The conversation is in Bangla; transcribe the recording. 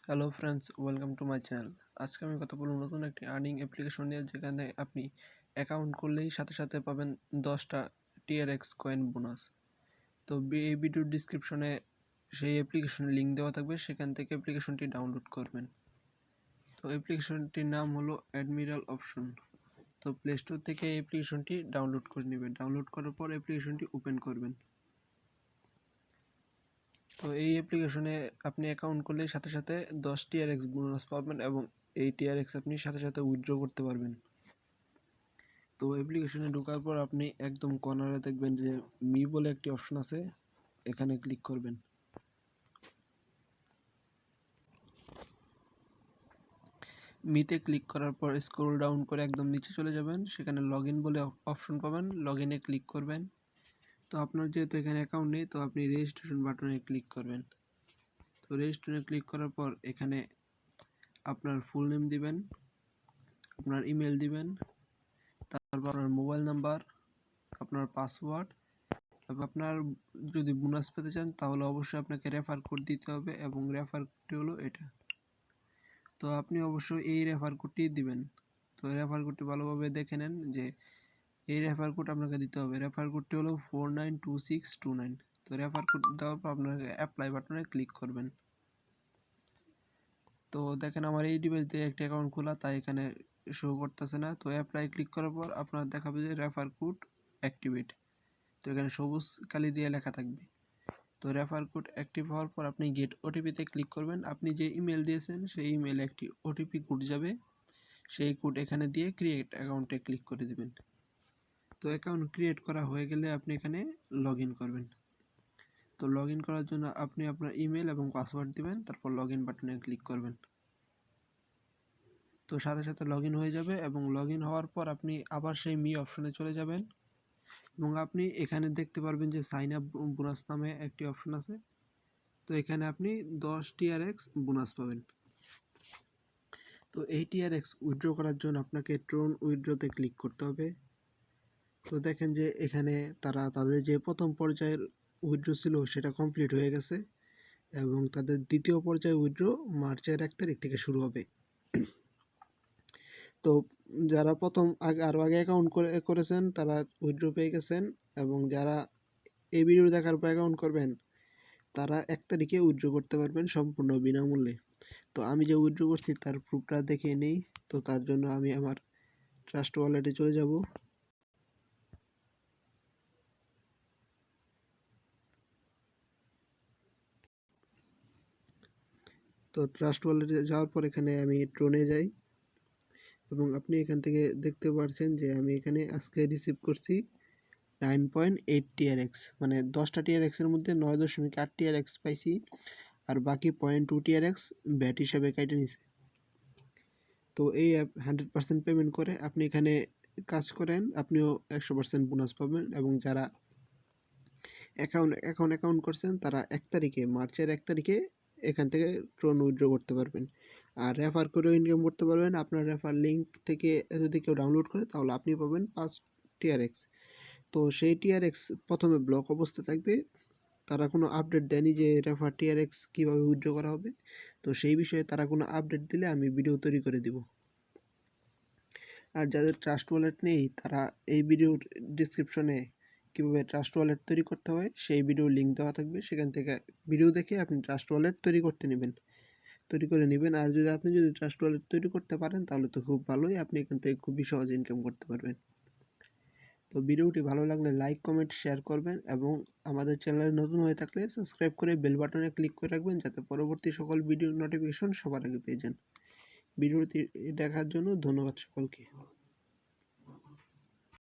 Hello friends, welcome to my channel. আজকে আমি কথা বলবো নতুন একটি আর্নিং অ্যাপ্লিকেশন নিয়ে, যেখানে আপনি অ্যাকাউন্ট করলেই সাথে সাথে পাবেন 10টা টিআরএক্স কয়েন বোনাস। তো এই ভিডিওর ডিসক্রিপশনে সেই অ্যাপ্লিকেশনের লিঙ্ক দেওয়া থাকবে, সেখান থেকে অ্যাপ্লিকেশনটি ডাউনলোড করবেন। তো অ্যাপ্লিকেশনটির নাম হলো অ্যাডমিরাল অপশন। তো প্লে স্টোর থেকে এই অ্যাপ্লিকেশনটি ডাউনলোড করে নেবেন। ডাউনলোড করার পর অ্যাপ্লিকেশনটি ওপেন করবেন। তো এই অ্যাপ্লিকেশনে আপনি অ্যাকাউন্ট করলে সাথে সাথে 10 টিআরএক্স বোনাস পাবেন এবং এই টিআরএক্স আপনি সাথে সাথে উইথড্র করতে পারবেন। তো অ্যাপ্লিকেশনে ঢোকার পর আপনি একদম কর্নারে দেখবেন যে মি বলে একটি অপশন আছে, এখানে ক্লিক করবেন। মিতে ক্লিক করার পর স্ক্রল ডাউন করে একদম নিচে চলে যাবেন, সেখানে লগ ইন বলে অপশন পাবেন, লগ ইনে ক্লিক করবেন। তো আপনার যেহেতু এখানে অ্যাকাউন্ট নেই, তো আপনি রেজিস্ট্রেশন বাটনে ক্লিক করবেন। তো রেজিস্ট্রেশনে ক্লিক করার পর এখানে আপনার ফুল নেম দিবেন, আপনার ইমেল দিবেন, তারপর আপনার মোবাইল নাম্বার, আপনার পাসওয়ার্ড, এবং আপনার যদি বোনাস পেতে চান তাহলে অবশ্যই আপনাকে রেফার কোড দিতে হবে, এবং রেফার কোডটি হলো এটা। তো আপনি অবশ্যই এই রেফার কোডটি দিবেন। তো রেফার কোডটি ভালোভাবে দেখে নেন যে এই রেফার কোড আপনাকে দিতে হবে। রেফার কোডটি হলো 492629। তো রেফার কোড দেওয়ার পর আপনাকে অ্যাপ্লাই বাটনে ক্লিক করবেন। তো দেখেন আমার এই ডিভাইস দিয়ে একটা অ্যাকাউন্ট খোলা, তাই এখানে শো করতেছে না। তো অ্যাপ্লাই ক্লিক করার পর আপনার দেখাবে যে রেফার কোড অ্যাক্টিভেট। তো এখানে সবুজ কালি দিয়ে লেখা থাকবে। তো রেফার কোড অ্যাক্টিভ হওয়ার পর আপনি গেট ওটিপিতে ক্লিক করবেন। আপনি যে ইমেল দিয়েছেন সেই ইমেলে একটি ওটিপি কোড যাবে, সেই কোড এখানে দিয়ে ক্রিয়েট অ্যাকাউন্টে ক্লিক করে দিবেন। তো অ্যাকাউন্ট ক্রিয়েট করা হয়ে গেলে আপনি এখানে লগ ইন করবেন। তো লগ ইন করার জন্য আপনি আপনার ইমেল এবং পাসওয়ার্ড দিবেন, তারপর লগ ইন বাটনে ক্লিক করবেন। তো সাথে সাথে লগ ইন হয়ে যাবে, এবং লগ ইন হওয়ার পর আপনি আবার সেই মি অপশনে চলে যাবেন, এবং আপনি এখানে দেখতে পারবেন যে সাইন আপ বোনাস নামে একটি অপশন আছে। তো এখানে আপনি 10 টিআরএক্স বোনাস পাবেন। তো এই টিআরএক্স উইথড্র করার জন্য আপনাকে ট্রোন উইথড্রতে ক্লিক করতে হবে। তো দেখেন যে এখানে তারা তাদের যে প্রথম পর্যায়ের উইথড্র ছিল সেটা কমপ্লিট হয়ে গেছে, এবং তাদের দ্বিতীয় পর্যায়ে উইথড্র মার্চের 1 তারিখ থেকে শুরু হবে। তো যারা প্রথম আরও আগে অ্যাকাউন্ট করেছেন তারা উইথড্র পেয়ে গেছেন, এবং যারা এই ভিডিও দেখার পর অ্যাকাউন্ট করবেন তারা 1 তারিখে উইথড্র করতে পারবেন সম্পূর্ণ বিনামূল্যে। তো আমি যে উইথড্র করছি তার প্রুফটা দেখে নেই। তো তার জন্য আমি আমার ট্রাস্ট ওয়ালেটে চলে যাব। তো ট্রাস্ট ওয়ালেটে যাওয়ার পর এখানে আমি ট্রোনে যাই, এবং আপনি এখান থেকে দেখতে পাচ্ছেন যে আমি এখানে আজকে রিসিভ করছি 9.8 টিআরএক্স, মানে 10টা টিআরএক্সের মধ্যে 9.8 টিআরএক্স পাইছি, আর বাকি 0.2 টিআরএক্স ব্যাট হিসাবে কেটে নিছে। তো এই অ্যাপ 100% পেমেন্ট করে আপনি এখানে কাজ করেন, আপনিও 100% বোনাস পাবেন। এবং যারা অ্যাকাউন্ট করছেন তারা 1 তারিখে, মার্চের 1 তারিখে এখান থেকে ট্রোন উইথড্র করতে পারবেন। আর রেফার করেও ইনকাম করতে পারবেন। আপনার রেফার লিঙ্ক থেকে যদি কেউ ডাউনলোড করে তাহলে আপনি পাবেন 5 টিআরএক্স। তো সেই টিআরএক্স প্রথমে ব্লক অবস্থায় থাকবে, তারা কোনো আপডেট দেয়নি যে রেফার টিআরএক্স কীভাবে উইথড্র করা হবে। তো সেই বিষয়ে তারা কোনো আপডেট দিলে আমি ভিডিও তৈরি করে দিব। আর যাদের ট্রাস্ট ওয়ালেট নেই তারা এই ভিডিওর ডিসক্রিপশনে কীভাবে ট্রাস্ট ওয়ালেট তৈরি করতে হয় সেই ভিডিওর লিঙ্ক দেওয়া থাকবে, সেখান থেকে ভিডিও দেখে আপনি ট্রাস্ট ওয়ালেট তৈরি করে নেবেন। আর আপনি যদি ট্রাস্ট ওয়ালেট তৈরি করতে পারেন তাহলে তো খুব ভালোই, আপনি এখান থেকে খুবই সহজে ইনকাম করতে পারবেন। তো ভিডিওটি ভালো লাগলে লাইক, কমেন্ট, শেয়ার করবেন, এবং আমাদের চ্যানেলে নতুন হয়ে থাকলে সাবস্ক্রাইব করে বেল বাটনে ক্লিক করে রাখবেন, যাতে পরবর্তী সকল ভিডিও নোটিফিকেশন সবার আগে পেয়ে যান। ভিডিওটি দেখার জন্য ধন্যবাদ সকলকে।